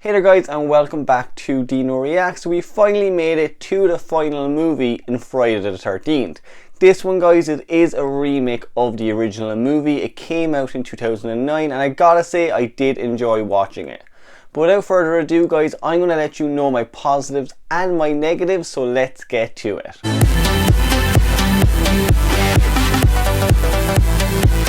Hey there guys, and welcome back to Dino Reacts. We finally made it to the final movie in Friday the 13th. This one, guys, it is a remake of the original movie. It came out in 2009 and I gotta say I did enjoy watching it. But without further ado guys, I'm going to let you know my positives and my negatives, so let's get to it.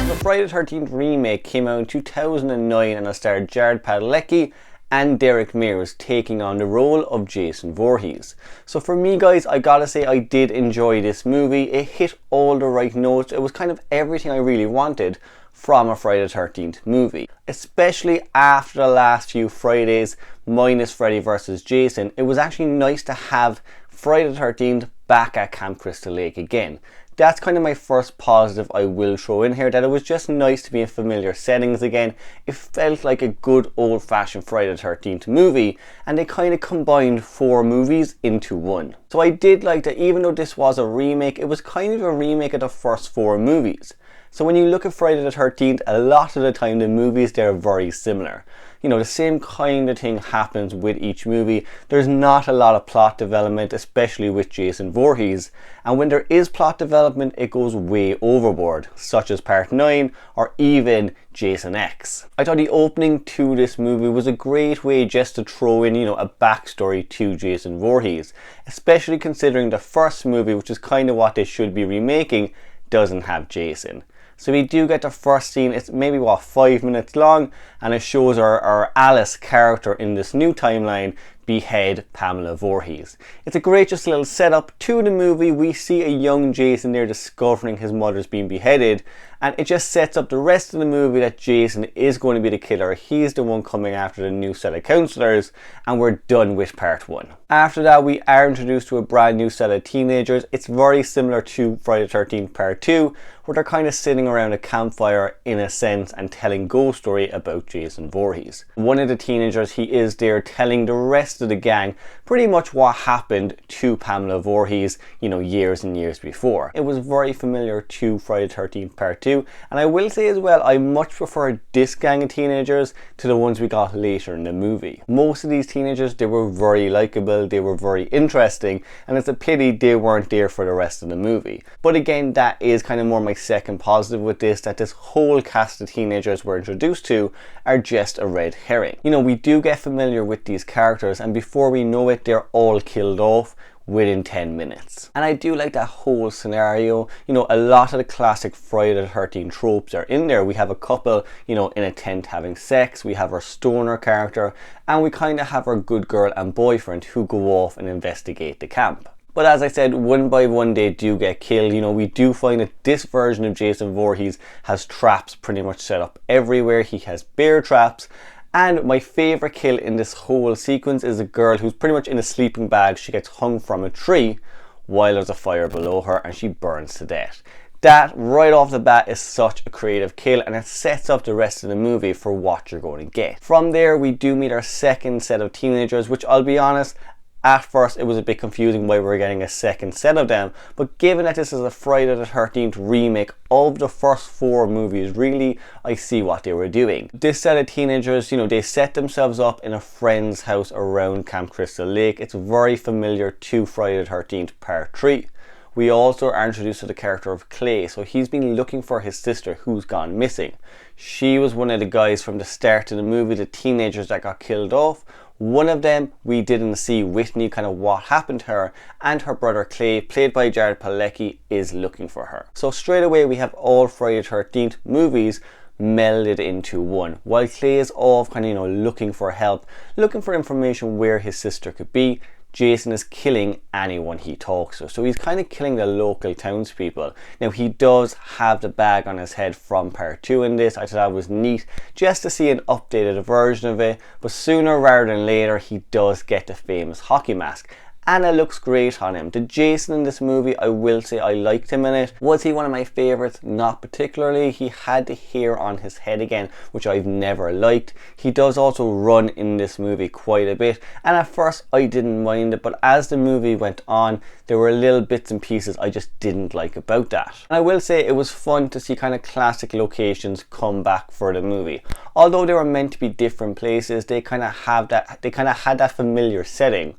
The Friday the 13th remake came out in 2009 and it starred Jared Padalecki and Derek Mears taking on the role of Jason Voorhees. So for me guys, I gotta say I did enjoy this movie. It hit all the right notes. It was kind of everything I really wanted from a Friday the 13th movie. Especially after the last few Fridays minus Freddy vs. Jason, it was actually nice to have Friday the 13th back at Camp Crystal Lake again. That's kind of my first positive I will throw in here, that it was just nice to be in familiar settings again. It felt like a good old-fashioned Friday the 13th movie, and they kind of combined 4 movies into one. So I did like that even though this was a remake, it was kind of a remake of the first 4 movies. So when you look at Friday the 13th, a lot of the time the movies, they're very similar. You know, the same kind of thing happens with each movie. There's not a lot of plot development, especially with Jason Voorhees. And when there is plot development, it goes way overboard, such as Part 9 or even Jason X. I thought the opening to this movie was a great way just to throw in, a backstory to Jason Voorhees. Especially considering the first movie, which is kind of what they should be remaking, doesn't have Jason. So we do get the first scene. It's maybe 5 minutes long, and it shows our Alice character in this new timeline behead Pamela Voorhees. It's a great just little setup to the movie. We see a young Jason there discovering his mother's being beheaded, and it just sets up the rest of the movie that Jason is going to be the killer. He's the one coming after the new set of counselors, and we're done with part 1. After that, we are introduced to a brand new set of teenagers. It's very similar to Friday the 13th Part 2, where they're kind of sitting around a campfire in a sense and telling ghost story about Jason Voorhees. One of the teenagers, he is there telling the rest of the gang pretty much what happened to Pamela Voorhees, years and years before. It was very familiar to Friday the 13th Part 2, and I will say as well, I much prefer this gang of teenagers to the ones we got later in the movie. Most of these teenagers, they were very likable, they were very interesting, and it's a pity they weren't there for the rest of the movie. But again, that is kind of more my second positive with this, that this whole cast of teenagers we're introduced to are just a red herring. We do get familiar with these characters, and before we know it, they're all killed off within 10 minutes. And I do like that whole scenario. A lot of the classic Friday the 13th tropes are in there. We have a couple, in a tent having sex, we have our stoner character, and we kind of have our good girl and boyfriend who go off and investigate the camp. But as I said, one by one they do get killed. We do find that this version of Jason Voorhees has traps pretty much set up everywhere. He has bear traps. And my favourite kill in this whole sequence is a girl who's pretty much in a sleeping bag. She gets hung from a tree while there's a fire below her and she burns to death. That right off the bat is such a creative kill, and it sets up the rest of the movie for what you're going to get. From there we do meet our second set of teenagers, which I'll be honest, at first it was a bit confusing why we were getting a second set of them, but given that this is a Friday the 13th remake of the first 4 movies, really I see what they were doing. This set of teenagers, they set themselves up in a friend's house around Camp Crystal Lake. It's very familiar to Friday the 13th Part 3. We also are introduced to the character of Clay. So he's been looking for his sister who's gone missing. She was one of the guys from the start of the movie, the teenagers that got killed off. One of them we didn't see. Whitney, kind of what happened to her, and her brother Clay, played by Jared Padalecki, is looking for her. So straight away we have all Friday the 13th movies melded into one. While Clay is off kind of looking for help, looking for information where his sister could be, Jason is killing anyone he talks to. So he's kind of killing the local townspeople. Now he does have the bag on his head from Part 2 in this. I thought that was neat just to see an updated version of it. But sooner rather than later he does get the famous hockey mask. and it looks great on him. The Jason in this movie, I will say I liked him in it. Was he one of my favourites? Not particularly. He had the hair on his head again, which I've never liked. He does also run in this movie quite a bit, and at first I didn't mind it, but as the movie went on, there were little bits and pieces I just didn't like about that. And I will say it was fun to see kind of classic locations come back for the movie. Although they were meant to be different places, they kind of had that familiar setting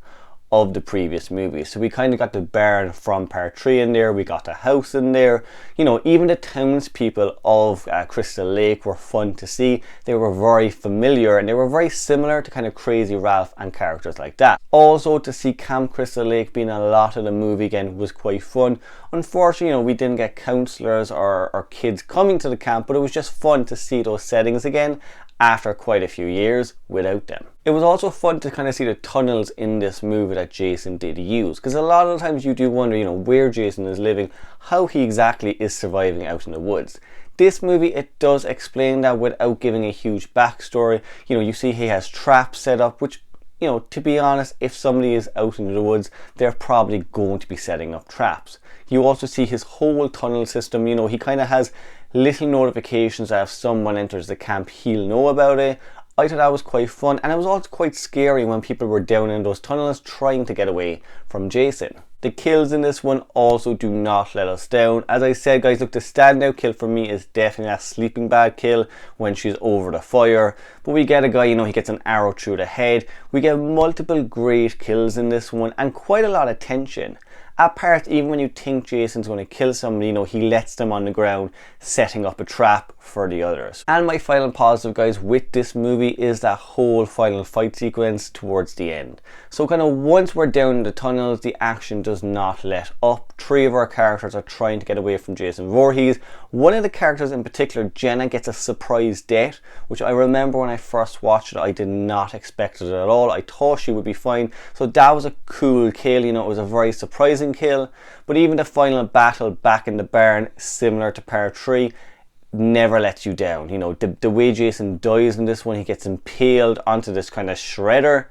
of the previous movie. So we kind of got the barn from part 3 in there, we got the house in there, you know, even the townspeople of Crystal Lake were fun to see. They were very familiar and they were very similar to kind of Crazy Ralph and characters like that. Also, to see Camp Crystal Lake being a lot of the movie again was quite fun. Unfortunately, you know, we didn't get counsellors or kids coming to the camp, but it was just fun to see those settings again after quite a few years without them. It was also fun to kind of see the tunnels in this movie that Jason did use, because a lot of the times you do wonder, you know, where Jason is living, how he exactly is surviving out in the woods. This movie, it does explain that without giving a huge backstory. You know, you see he has traps set up, which, you know, to be honest, if somebody is out in the woods, they're probably going to be setting up traps. You also see his whole tunnel system. You know, he kind of has little notifications that if someone enters the camp, he'll know about it. I thought that was quite fun, and it was also quite scary when people were down in those tunnels trying to get away from Jason. The kills in this one also do not let us down. As I said, guys, look, the standout kill for me is definitely that sleeping bag kill when she's over the fire. But we get a guy, you know, he gets an arrow through the head. We get multiple great kills in this one and quite a lot of tension. At parts, even when you think Jason's going to kill somebody, you know, he lets them on the ground, setting up a trap for the others. And my final positive, guys, with this movie is that whole final fight sequence towards the end. So kind of once we're down in the tunnels, the action does not let up. 3 of our characters are trying to get away from Jason Voorhees. One of the characters in particular, Jenna, gets a surprise death, which I remember when I first watched it, I did not expect it at all. I thought she would be fine. So that was a cool kill, you know, it was a very surprising kill. But even the final battle back in the barn, similar to part 3, never lets you down. You know, the way Jason dies in this one, he gets impaled onto this kind of shredder.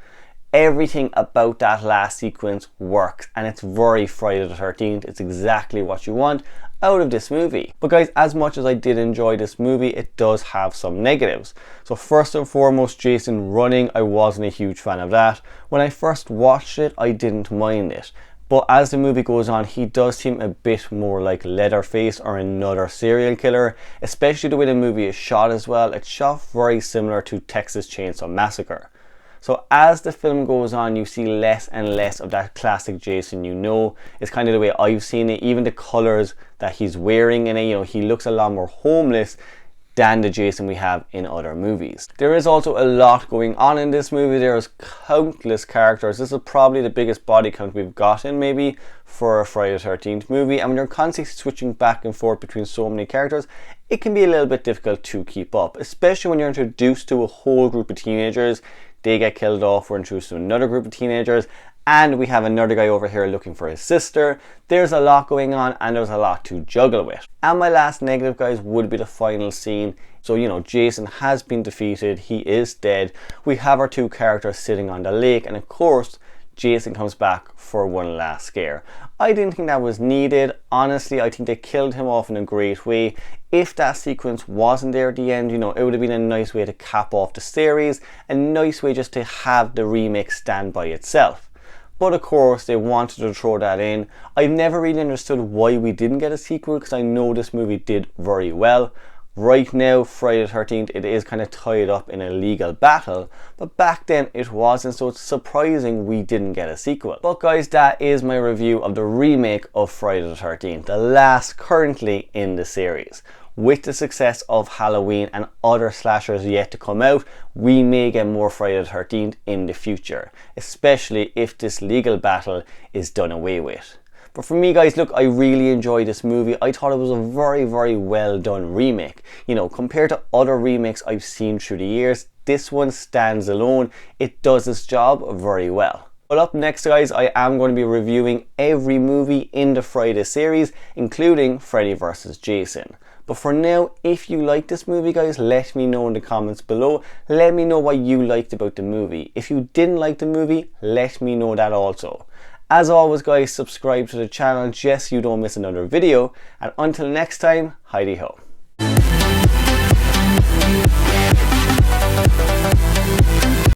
Everything about that last sequence works, and it's very Friday the 13th. It's exactly what you want out of this movie. But guys, as much as I did enjoy this movie, it does have some negatives. So first and foremost, Jason running, I wasn't a huge fan of that. When I first watched it, I didn't mind it. But as the movie goes on, he does seem a bit more like Leatherface or another serial killer, especially the way the movie is shot as well. It's shot very similar to Texas Chainsaw Massacre. So as the film goes on, you see less and less of that classic Jason, you know. It's kind of the way I've seen it. Even the colours that he's wearing in it, you know, he looks a lot more homeless than the Jason we have in other movies. There is also a lot going on in this movie. There's countless characters. This is probably the biggest body count we've gotten maybe for a Friday the 13th movie, and when you're constantly switching back and forth between so many characters, it can be a little bit difficult to keep up, especially when you're introduced to a whole group of teenagers. They get killed off, we're introduced to another group of teenagers, and we have another guy over here looking for his sister. There's a lot going on and there's a lot to juggle with. And my last negative, guys, would be the final scene. So, you know, Jason has been defeated, he is dead. We have our 2 characters sitting on the lake, and of course, Jason comes back for one last scare. I didn't think that was needed. Honestly, I think they killed him off in a great way. If that sequence wasn't there at the end, you know, it would have been a nice way to cap off the series, a nice way just to have the remake stand by itself. But of course, they wanted to throw that in. I've never really understood why we didn't get a sequel, because I know this movie did very well. Right now, Friday the 13th, it is kind of tied up in a legal battle, but back then it wasn't, so it's surprising we didn't get a sequel. But guys, that is my review of the remake of Friday the 13th, the last currently in the series. With the success of Halloween and other slashers yet to come out, we may get more Friday the 13th in the future, especially if this legal battle is done away with. But for me, guys, look, I really enjoyed this movie. I thought it was a very, very well done remake. You know, compared to other remakes I've seen through the years, this one stands alone. It does its job very well. Well, up next, guys, I am going to be reviewing every movie in the Friday series, including Freddy vs. Jason. But for now, if you like this movie, guys, let me know in the comments below. Let me know what you liked about the movie. If you didn't like the movie, let me know that also. As always guys, subscribe to the channel just so you don't miss another video, and until next time, Heidi ho.